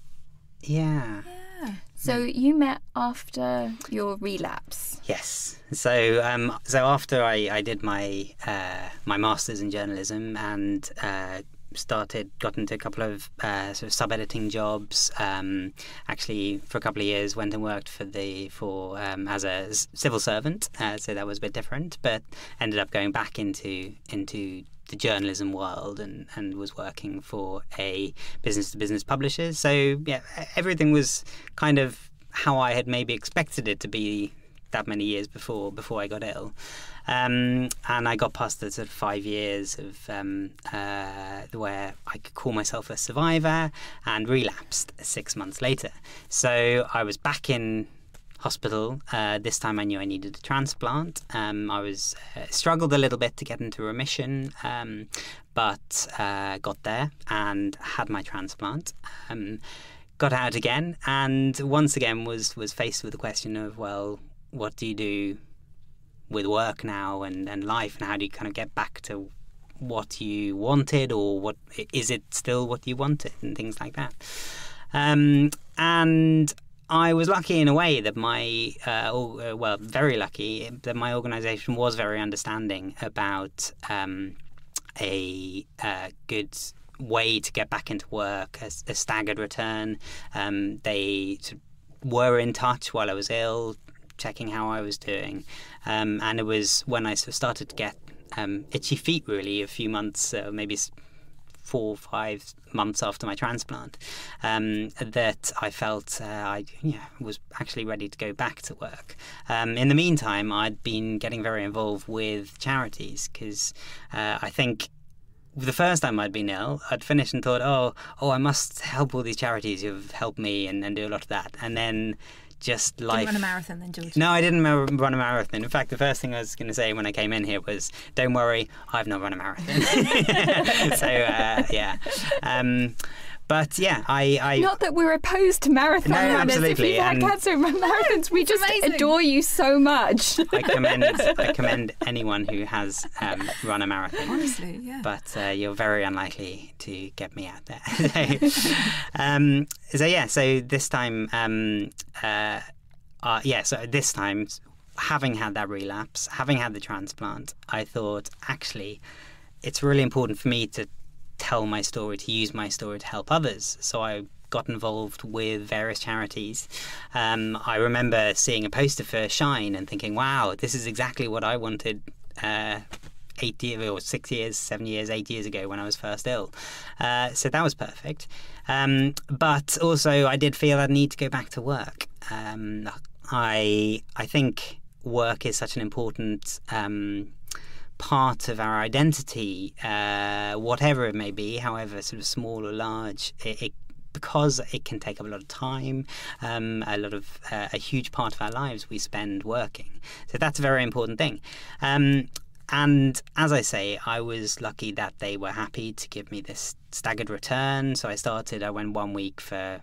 Yeah. So you met after your relapse. Yes. So after I did my master's in journalism and got into a couple of sort of sub-editing jobs. Actually, for a couple of years, went and worked as a civil servant. So that was a bit different, but ended up going back into the journalism world and was working for a business-to-business publisher. So yeah, everything was kind of how I had maybe expected it to be that many years before I got ill. And I got past the sort of 5 years of where I could call myself a survivor, and relapsed 6 months later. So I was back in hospital. This time I knew I needed a transplant. I was struggled a little bit to get into remission, but got there and had my transplant. Got out again, and once again was faced with the question of, well, what do you do with work now and life, and how do you kind of get back to what you wanted, or what is it still what you wanted, and things like that. And I was lucky in a way that very lucky that my organisation was very understanding about a good way to get back into work, a staggered return. They were in touch while I was ill, checking how I was doing, and it was when I sort of started to get itchy feet, really, a few months, maybe 4 or 5 months after my transplant, that I felt I was actually ready to go back to work. In the meantime, I'd been getting very involved with charities, because I think the first time I'd been ill, I'd finished and thought, oh, I must help all these charities who've helped me and do a lot of that. And then just life. Didn't run a marathon then, George? No, I didn't run a marathon. In fact, the first thing I was going to say when I came in here was, don't worry, I've not run a marathon. So, yeah. But yeah, I Not that we're opposed to marathon No, runners. absolutely, If you've had and- cancer and run marathons, we just amazing. adore you so much. I commend anyone who has run a marathon. Honestly, yeah. But you're very unlikely to get me out there. So this time, so this time, having had that relapse, having had the transplant, I thought actually it's really important for me to tell my story, to use my story to help others. So I got involved with various charities. I remember seeing a poster for Shine and thinking, wow, this is exactly what I wanted 8 years ago when I was first ill. So that was perfect. But also I did feel I need to go back to work. I think work is such an important part of our identity, whatever it may be, however sort of small or large, because it can take up a lot of time, a huge part of our lives we spend working. So that's a very important thing. And as I say, I was lucky that they were happy to give me this staggered return. So I went 1 week for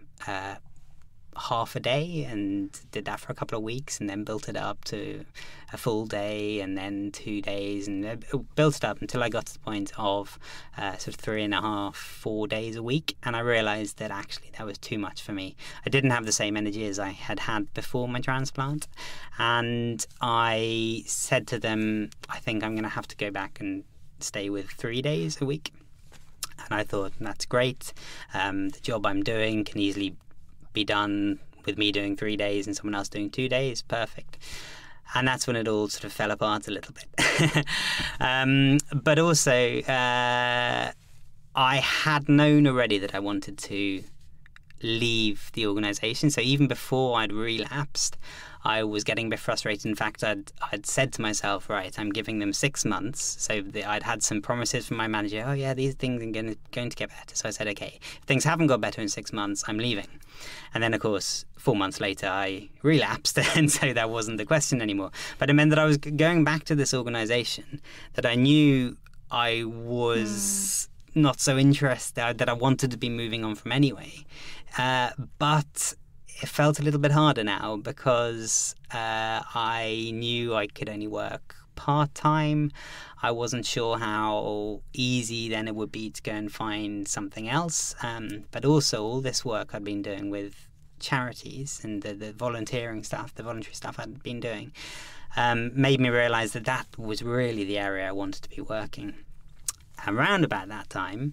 half a day and did that for a couple of weeks, and then built it up to a full day and then 2 days, and built it up until I got to the point of sort of 3.5, 4 days a week. And I realized that actually that was too much for me. I didn't have the same energy as I had before my transplant, and I said to them, I think I'm going to have to go back and stay with 3 days a week. And I thought, that's great. The job I'm doing can easily be done with me doing 3 days and someone else doing 2 days. Perfect. And that's when it all sort of fell apart a little bit. But also, I had known already that I wanted to leave the organisation. So even before I'd relapsed, I was getting a bit frustrated. In fact, I'd said to myself, right, I'm giving them 6 months. So I'd had some promises from my manager. Oh yeah, these things are going to get better. So I said, okay, if things haven't got better in 6 months, I'm leaving. And then, of course, 4 months later, I relapsed, and so that wasn't the question anymore. But it meant that I was going back to this organisation that I knew I was not so interested, that I wanted to be moving on from anyway. But it felt a little bit harder now because I knew I could only work part-time. I wasn't sure how easy then it would be to go and find something else. But also all this work I'd been doing with charities and the volunteering stuff, the voluntary stuff I'd been doing, made me realise that was really the area I wanted to be working. Around about that time,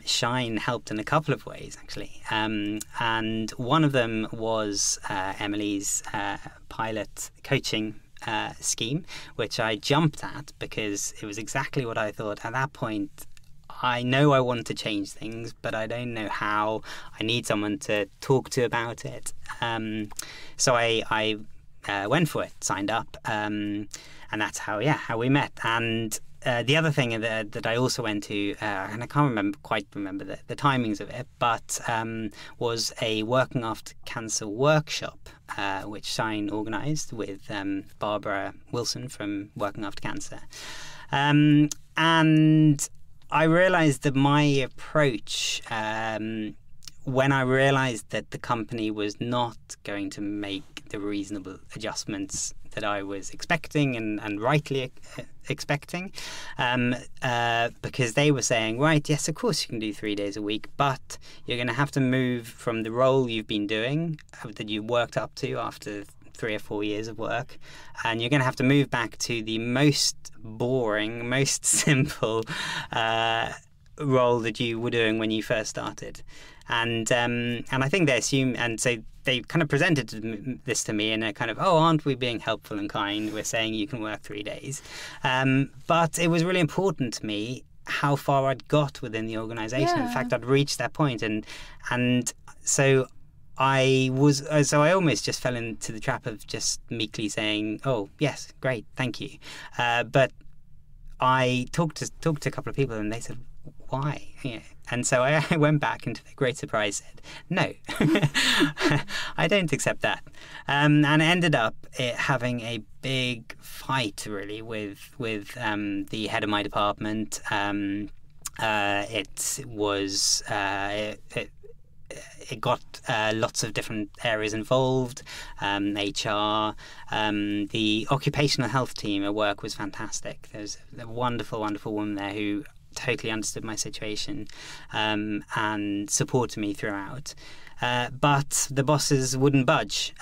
Shine helped in a couple of ways, actually. And one of them was Emily's pilot coaching scheme, which I jumped at because it was exactly what I thought. At that point, I know I want to change things, but I don't know how. I need someone to talk to about it. So I went for it, signed up, and that's how we met. And the other thing that I also went to, and I can't quite remember the timings of it, but was a Working After Cancer workshop, which Shine organised with Barbara Wilson from Working After Cancer. And I realised that my approach, when I realised that the company was not going to make the reasonable adjustments that I was expecting and rightly expecting, because they were saying, right, yes, of course you can do 3 days a week, but you're going to have to move from the role you've been doing, that you worked up to after 3 or 4 years of work, and you're going to have to move back to the most boring, most simple role that you were doing when you first started. And I think they assume, and so they kind of presented this to me in a kind of, oh, aren't we being helpful and kind? We're saying you can work 3 days. But it was really important to me how far I'd got within the organisation. Yeah. In fact, I'd reached that point, and so I almost just fell into the trap of just meekly saying, oh, yes, great, thank you. But I talked to a couple of people, and they said, why? Yeah. And so I went back, and to their great surprise said, no, I don't accept that. And I ended up having a big fight, really, with the head of my department. It was it got lots of different areas involved, HR. The occupational health team at work was fantastic. There was a wonderful, wonderful woman there who totally understood my situation and supported me throughout. But the bosses wouldn't budge,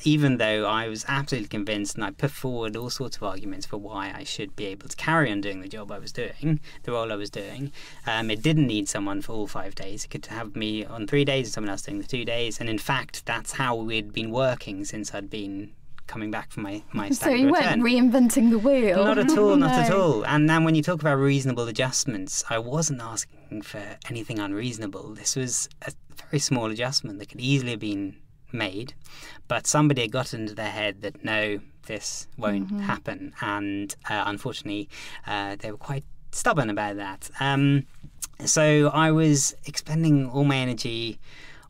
even though I was absolutely convinced, and I put forward all sorts of arguments for why I should be able to carry on doing the job I was doing, the role I was doing. It didn't need someone for all 5 days. It could have me on 3 days and someone else doing the 2 days. And in fact, that's how we'd been working since I'd been coming back from my So staggered you return. weren't reinventing the wheel. Not at all, not at No. all. And then when you talk about reasonable adjustments, I wasn't asking for anything unreasonable. This was a very small adjustment that could easily have been made, but somebody had got into their head that no, this won't happen. And unfortunately, they were quite stubborn about that. So I was expending all my energy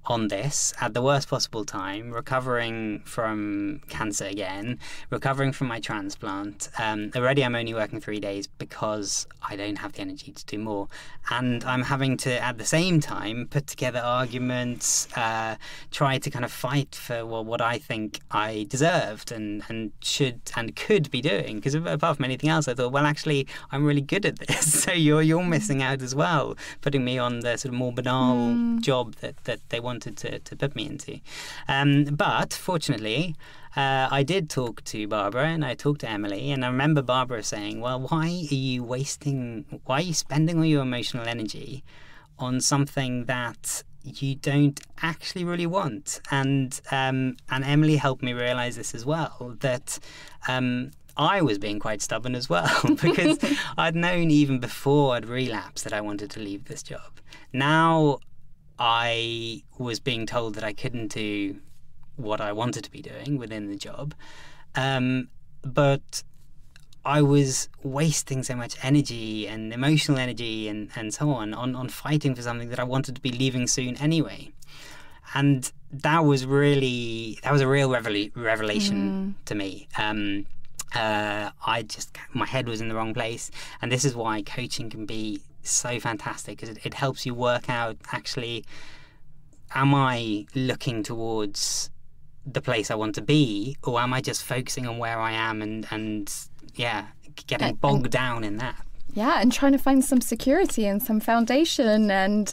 on this at the worst possible time, recovering from cancer again, recovering from my transplant. Already I'm only working 3 days because I don't have the energy to do more. And I'm having to, at the same time, put together arguments, try to kind of fight for what I think I deserved and should and could be doing. Because apart from anything else, I thought, well, actually, I'm really good at this. So you're missing out as well, putting me on the sort of more banal job that they wanted to put me into. But fortunately, I did talk to Barbara and I talked to Emily, and I remember Barbara saying, well, why are you spending all your emotional energy on something that you don't actually really want? And Emily helped me realize this as well, that I was being quite stubborn as well, because I'd known even before I'd relapsed that I wanted to leave this job. Now I was being told that I couldn't do what I wanted to be doing within the job, but I was wasting so much energy and emotional energy and so on fighting for something that I wanted to be leaving soon anyway. And that was a real revelation to me. My head was in the wrong place, and this is why coaching can be so fantastic, because it helps you work out, actually, am I looking towards the place I want to be, or am I just focusing on where I am and getting bogged down in that? Yeah, and trying to find some security and some foundation and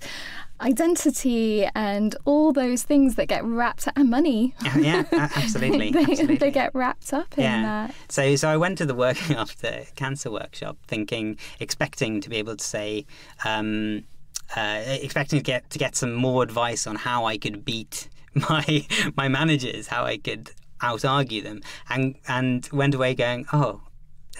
identity and all those things that get wrapped up, and money. Yeah, absolutely. They get wrapped up in that. So I went to the Working After Cancer workshop expecting to be able to say, expecting to get some more advice on how I could beat my managers, how I could out-argue them, and went away going, oh,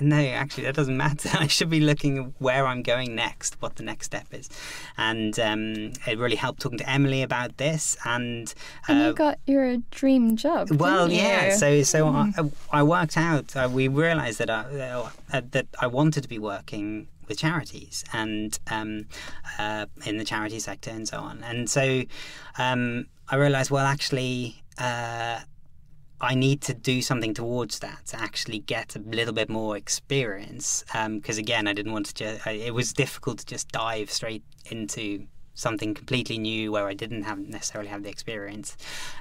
no, actually, that doesn't matter. I should be looking at where I'm going next, what the next step is. And it really helped talking to Emily about this. And you got your dream job. Well, didn't yeah. you? So I worked out. We realised that I wanted to be working with charities and in the charity sector and so on. And so I realised, well, actually, I need to do something towards that to actually get a little bit more experience. Because again, I didn't want to it was difficult to just dive straight into something completely new where I didn't necessarily have the experience.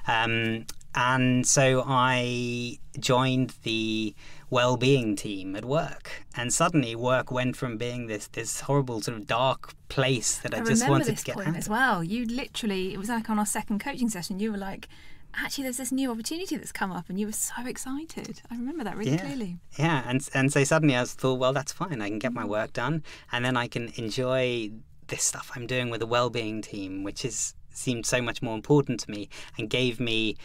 And so I joined the well-being team at work, and suddenly work went from being this horrible sort of dark place that I just wanted to get out of. I remember this point as well. You literally, it was like on our second coaching session, you were like, actually, there's this new opportunity that's come up, and you were so excited. I remember that really clearly. Yeah, and so suddenly I thought, well, that's fine. I can get my work done, and then I can enjoy this stuff I'm doing with the well-being team, which seemed so much more important to me, and gave me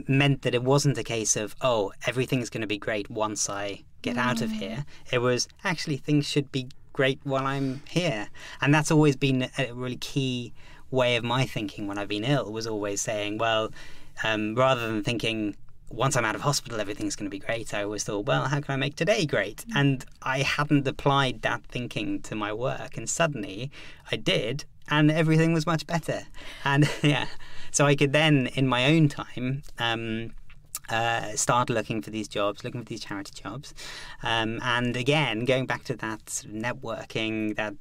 meant that it wasn't a case of, oh, everything's going to be great once I get out of here. It was actually things should be great while I'm here, and that's always been a really key way of my thinking when I've been ill, was always saying, well, rather than thinking once I'm out of hospital everything's going to be great, I always thought, well, how can I make today great? And I hadn't applied that thinking to my work, and suddenly I did, and everything was much better. And so I could then, in my own time, start looking for these jobs, looking for these charity jobs, and again going back to that sort of networking, that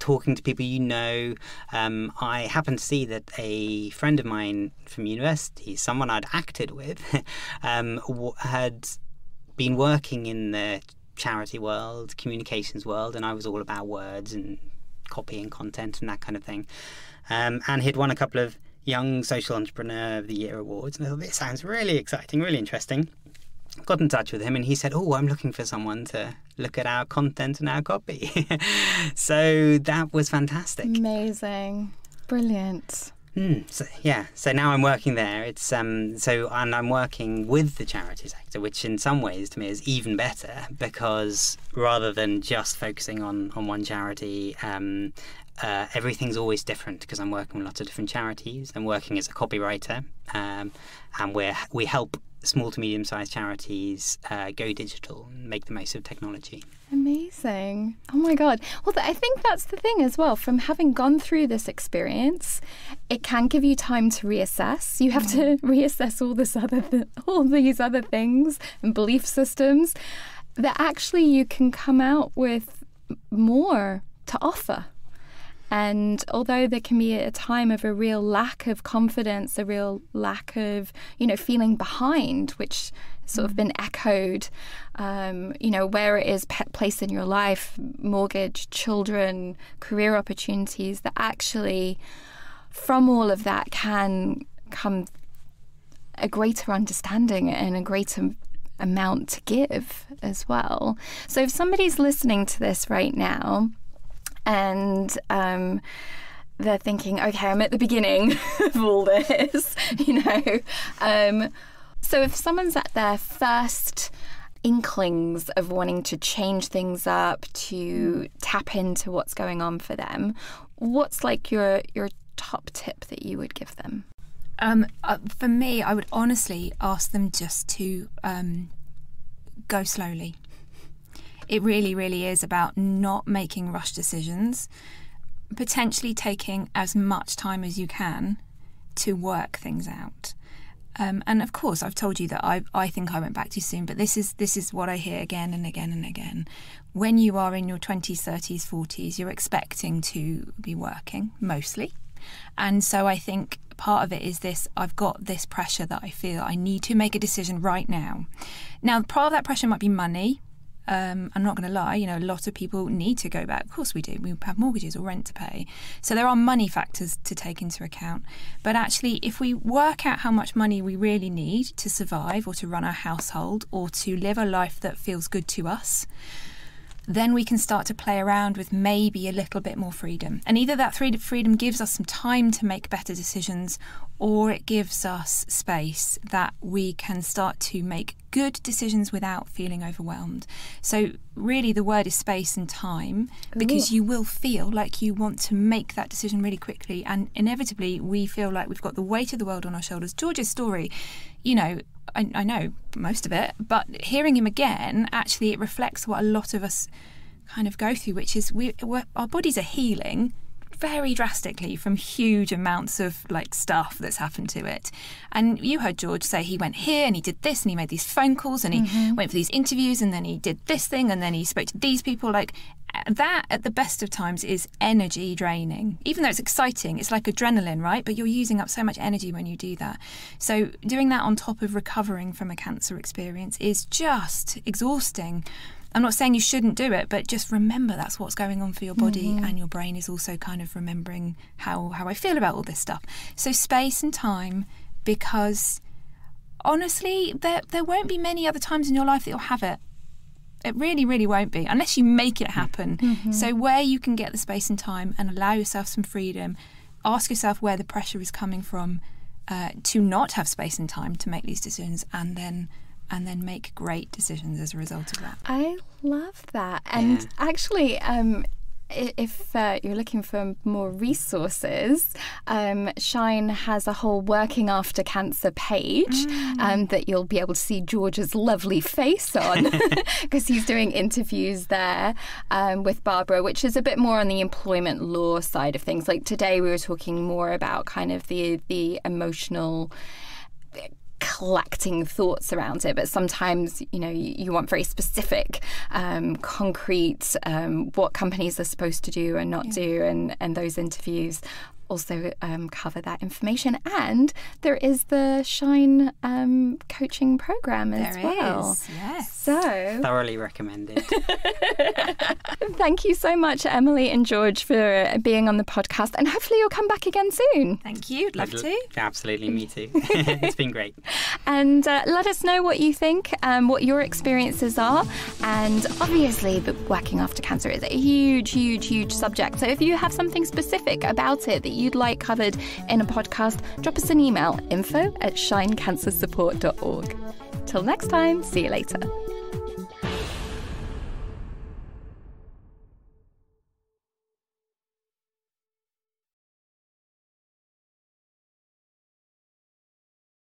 talking to people you know. I happened to see that a friend of mine from university, someone I'd acted with, had been working in the charity world, communications world, and I was all about words and copying content and that kind of thing. And he'd won a couple of Young Social Entrepreneur of the Year awards, and I thought, this sounds really exciting, really interesting. Got in touch with him, and he said, "Oh, I'm looking for someone to look at our content and our copy." So that was fantastic. Amazing. Brilliant. So now I'm working there. It's and I'm working with the charity sector, which in some ways to me is even better, because rather than just focusing on one charity, everything's always different, because I'm working with lots of different charities. I'm working as a copywriter, and we help small to medium-sized charities go digital and make the most of technology. Amazing. Oh my God. Well, I think that's the thing as well. From having gone through this experience, it can give you time to reassess. You have to reassess all these other things and belief systems, that actually you can come out with more to offer. And although there can be a time of a real lack of confidence, a real lack of, feeling behind, which sort of been echoed, where it is placed in your life, mortgage, children, career opportunities, that actually from all of that can come a greater understanding and a greater amount to give as well. So if somebody's listening to this right now, and they're thinking, okay, I'm at the beginning of all this, So if someone's at their first inklings of wanting to change things up, to tap into what's going on for them, what's like your top tip that you would give them? For me, I would honestly ask them just to go slowly. It really, really is about not making rush decisions, potentially taking as much time as you can to work things out. And of course, I've told you that I think I went back too soon, but this is what I hear again and again and again. When you are in your 20s, 30s, 40s, you're expecting to be working, mostly. And so I think part of it is this: I've got this pressure that I feel I need to make a decision right now. Now, part of that pressure might be money. I'm not going to lie, a lot of people need to go back. Of course we do. We have mortgages or rent to pay. So there are money factors to take into account. But actually, if we work out how much money we really need to survive or to run our household or to live a life that feels good to us, then we can start to play around with maybe a little bit more freedom. And either that freedom gives us some time to make better decisions, or it gives us space that we can start to make good decisions without feeling overwhelmed. So really the word is space and time, because you will feel like you want to make that decision really quickly, and inevitably we feel like we've got the weight of the world on our shoulders. George's story, I know most of it, but hearing him again, actually it reflects what a lot of us kind of go through, which is our bodies are healing very drastically from huge amounts of stuff that's happened to it. And you heard George say he went here and he did this and he made these phone calls and he went for these interviews and then he did this thing and then he spoke to these people. That at the best of times is energy draining. Even though it's exciting, it's like adrenaline, right? But you're using up so much energy when you do that. So doing that on top of recovering from a cancer experience is just exhausting. I'm not saying you shouldn't do it, but just remember that's what's going on for your body, and your brain is also kind of remembering how I feel about all this stuff. So space and time, because honestly, there won't be many other times in your life that you'll have it. It really, really won't be, unless you make it happen. So where you can get the space and time and allow yourself some freedom, ask yourself where the pressure is coming from to not have space and time to make these decisions, and then make great decisions as a result of that. I love that. And actually, if you're looking for more resources, Shine has a whole Working After Cancer page that you'll be able to see George's lovely face on, because he's doing interviews there with Barbara, which is a bit more on the employment law side of things. Like today we were talking more about kind of the emotional collecting thoughts around it, but sometimes, you want very specific, concrete, what companies are supposed to do and not do, and those interviews also cover that information. And there is the Shine coaching program as well. There is, yes. So Thoroughly recommended. thank you so much, Emily and George, for being on the podcast, and hopefully you'll come back again soon. Thank you. Love to. Absolutely, me too. It's been great. And let us know what you think, what your experiences are. And obviously, working after cancer is a huge, huge, huge subject. So if you have something specific about it that you'd like covered in a podcast, drop us an email, info@shinecancersupport.org. Till next time, see you later.